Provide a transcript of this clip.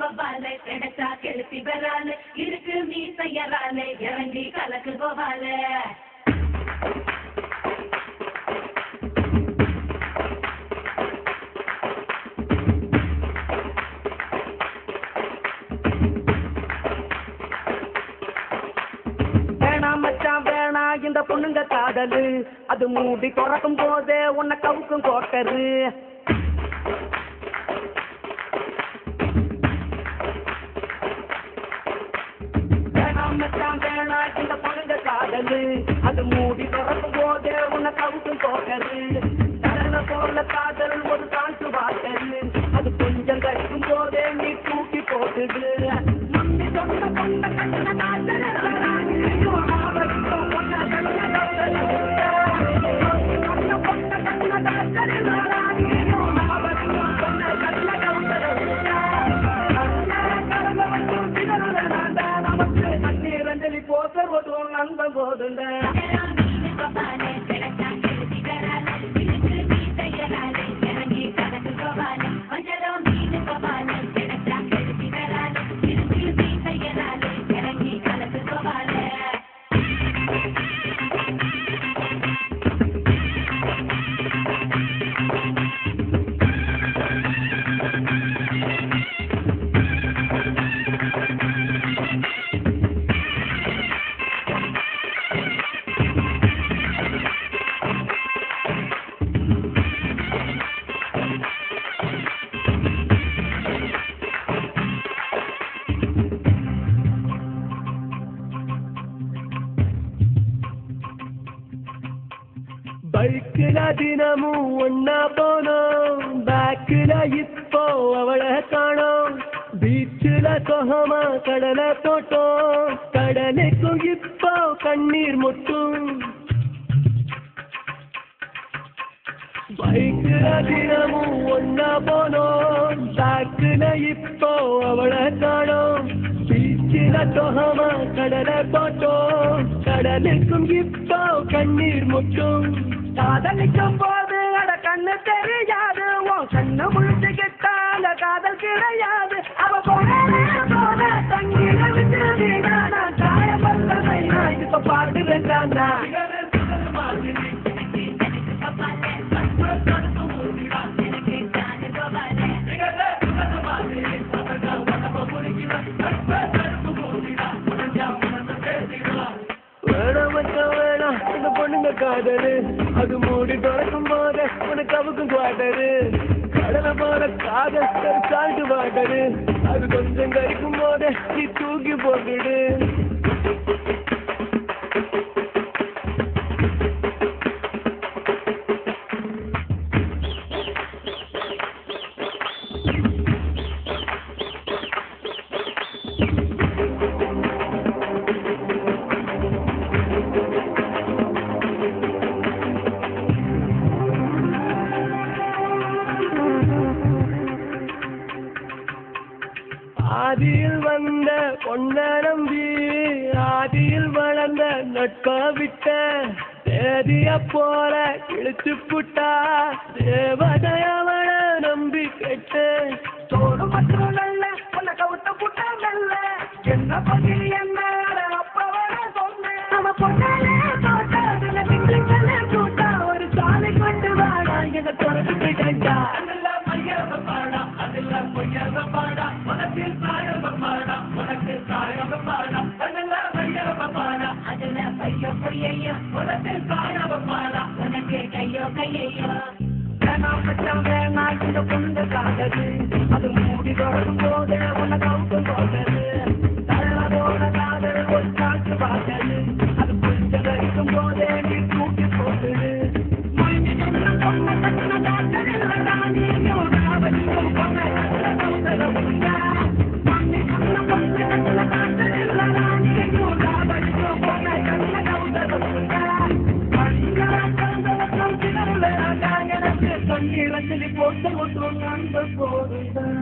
வவ்வாலே கிடைச்சா கெளுத்தி வராலே இருக்கு மீசையராலே இறங்கி கலக்கு போவாலே இந்த பொண்ணுங்க காதலு அது மூடி திறக்கும் போதே உன்னை கவுக்கும் கோக்கரு வேணாம் இந்த பொண்ணுங்க காதலு அது மூடி திறக்கும் போதே உன்னை கவுக்கும் கோக்கரு கடலை போல காதல் ஒரு காட்டு வாக்கரு அது கொஞ்சம் கழிக்கும் போதே நீ தூக்கி போட்டுடு மம்மி சொன்ன பொண்ணை கட்டின காதல் நம்ப போதுண்ட பைக்கில தினமும் ஒன்னா போனோம் பேக்கில இப்போ அவளை காணோம் பீச்சில சொகமா கடலை போட்டோம் கடலுக்கும் இப்போ கண்ணீர் முட்டும் பைக்கில தினமும் ஒன்னா போனோம் பேக்கில இப்போ அவளை காணோம் பீச்சில சொகமா கடலை போட்டோம் கடலுக்கும் இப்போ கண்ணீர் முட்டும் காதலிக்கும் போது அட கண்ணு தெரியாது உன் கண்ணு முழுச்சுக்கிட்டால காதல் கிடையாது அவ போன தங்கிட விட்டு நான் காயப்பட்டதை நான் இப்ப பாடுறேன் வேணாம் இந்த பொண்ணுங்க காதலு அது மூடி திறக்கும் போது உனக்கு அவுக்கும் குவாட்டரு கடலை போல காதல் சால்ட்டு வாட்டரு அது கொஞ்சம் கறிக்கும் போது நீ தூக்கி போட்டுடு ஆதியில் வந்த பொன்ன நம்பி ஆதியில் வளர்ந்த நட்பா விட்ட தேதிய போல இழுத்து புட்டா தேவதையவள நம்பி கெட்டு தோடு மற்றும் நல்ல உன்னை கவுத்த புட்டா நல்ல என்ன பண்ணி என்ன அப்பவர சொன்னேன் நம்ம பொண்ணாலே தோட்டத்துல பிள்ளைங்கள கூட்டா ஒரு சாலை கொண்டு வாடா என தொடர்ந்து போயிட்டா அது மூடி தொடரும் போது உனக்கு அவுக்கும் போதது தள்ளதோட காதல் ஒரு காற்று பார்த்தது அது கொஞ்சம் கழிக்கும் போதே நீ தூக்கி போட்டுது போட்டு நம்ப போதுதான்